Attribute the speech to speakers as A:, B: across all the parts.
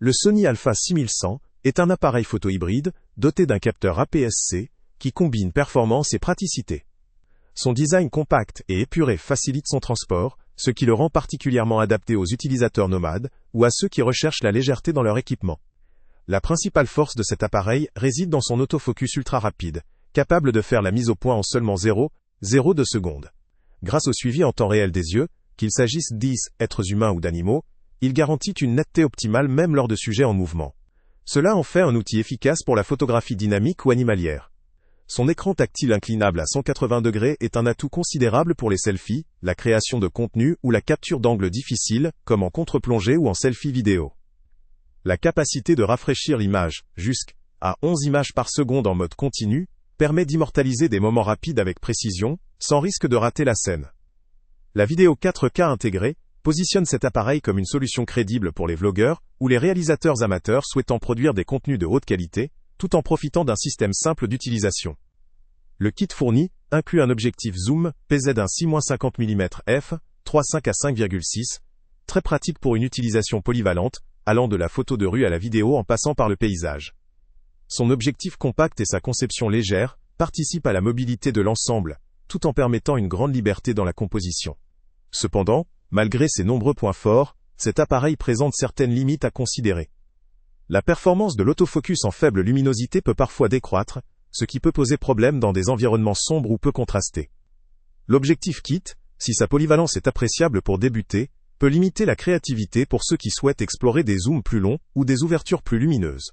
A: Le Sony Alpha 6100 est un appareil photo hybride doté d'un capteur APS-C qui combine performance et praticité. Son design compact et épuré facilite son transport, ce qui le rend particulièrement adapté aux utilisateurs nomades ou à ceux qui recherchent la légèreté dans leur équipement. La principale force de cet appareil réside dans son autofocus ultra rapide, capable de faire la mise au point en seulement 0,02 secondes. Grâce au suivi en temps réel des yeux, qu'il s'agisse d'êtres humains ou d'animaux, il garantit une netteté optimale même lors de sujets en mouvement. Cela en fait un outil efficace pour la photographie dynamique ou animalière. Son écran tactile inclinable à 180 degrés est un atout considérable pour les selfies, la création de contenu ou la capture d'angles difficiles, comme en contre-plongée ou en selfie vidéo. La capacité de rafraîchir l'image, jusqu'à 11 images par seconde en mode continu, permet d'immortaliser des moments rapides avec précision, sans risque de rater la scène. La vidéo 4K intégrée positionne cet appareil comme une solution crédible pour les vlogueurs ou les réalisateurs amateurs souhaitant produire des contenus de haute qualité, tout en profitant d'un système simple d'utilisation. Le kit fourni inclut un objectif zoom PZ1 6-50 mm f 3.5 à 5,6, très pratique pour une utilisation polyvalente, allant de la photo de rue à la vidéo en passant par le paysage. Son objectif compact et sa conception légère participent à la mobilité de l'ensemble, tout en permettant une grande liberté dans la composition. Cependant, malgré ses nombreux points forts, cet appareil présente certaines limites à considérer. La performance de l'autofocus en faible luminosité peut parfois décroître, ce qui peut poser problème dans des environnements sombres ou peu contrastés. L'objectif kit, si sa polyvalence est appréciable pour débuter, peut limiter la créativité pour ceux qui souhaitent explorer des zooms plus longs ou des ouvertures plus lumineuses.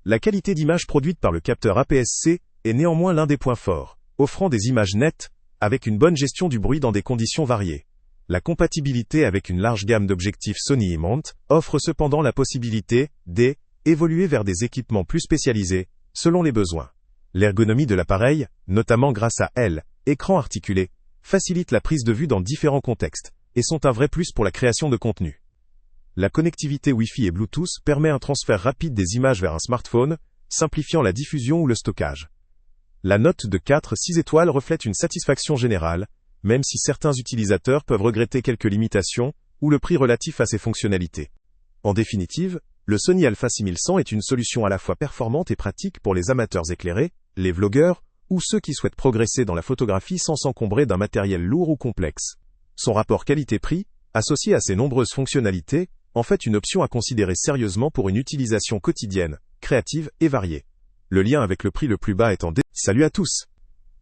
A: La qualité d'image produite par le capteur APS-C est néanmoins l'un des points forts, offrant des images nettes, avec une bonne gestion du bruit dans des conditions variées. La compatibilité avec une large gamme d'objectifs Sony E-mount offre cependant la possibilité d'évoluer vers des équipements plus spécialisés, selon les besoins. L'ergonomie de l'appareil, notamment grâce à l'écran articulé, facilite la prise de vue dans différents contextes, et sont un vrai plus pour la création de contenu. La connectivité Wi-Fi et Bluetooth permet un transfert rapide des images vers un smartphone, simplifiant la diffusion ou le stockage. La note de 4,6 étoiles reflète une satisfaction générale, même si certains utilisateurs peuvent regretter quelques limitations, ou le prix relatif à ses fonctionnalités. En définitive, le Sony Alpha 6100 est une solution à la fois performante et pratique pour les amateurs éclairés, les vlogueurs, ou ceux qui souhaitent progresser dans la photographie sans s'encombrer d'un matériel lourd ou complexe. Son rapport qualité-prix, associé à ses nombreuses fonctionnalités, en fait une option à considérer sérieusement pour une utilisation quotidienne, créative et variée. Le lien avec le prix le plus bas est en Salut à tous!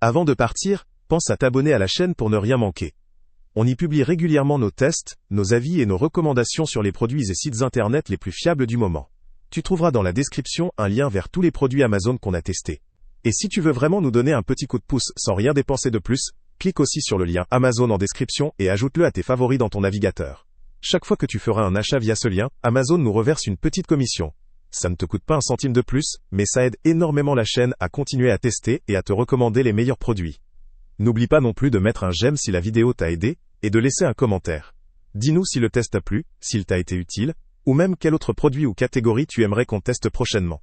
A: Avant de partir, pense à t'abonner à la chaîne pour ne rien manquer. On y publie régulièrement nos tests, nos avis et nos recommandations sur les produits et sites internet les plus fiables du moment. Tu trouveras dans la description un lien vers tous les produits Amazon qu'on a testés. Et si tu veux vraiment nous donner un petit coup de pouce sans rien dépenser de plus, clique aussi sur le lien Amazon en description et ajoute-le à tes favoris dans ton navigateur. Chaque fois que tu feras un achat via ce lien, Amazon nous reverse une petite commission. Ça ne te coûte pas un centime de plus, mais ça aide énormément la chaîne à continuer à tester et à te recommander les meilleurs produits. N'oublie pas non plus de mettre un j'aime si la vidéo t'a aidé, et de laisser un commentaire. Dis-nous si le test t'a plu, s'il t'a été utile, ou même quel autre produit ou catégorie tu aimerais qu'on teste prochainement.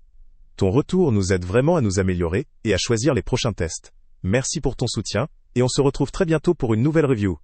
A: Ton retour nous aide vraiment à nous améliorer, et à choisir les prochains tests. Merci pour ton soutien, et on se retrouve très bientôt pour une nouvelle review.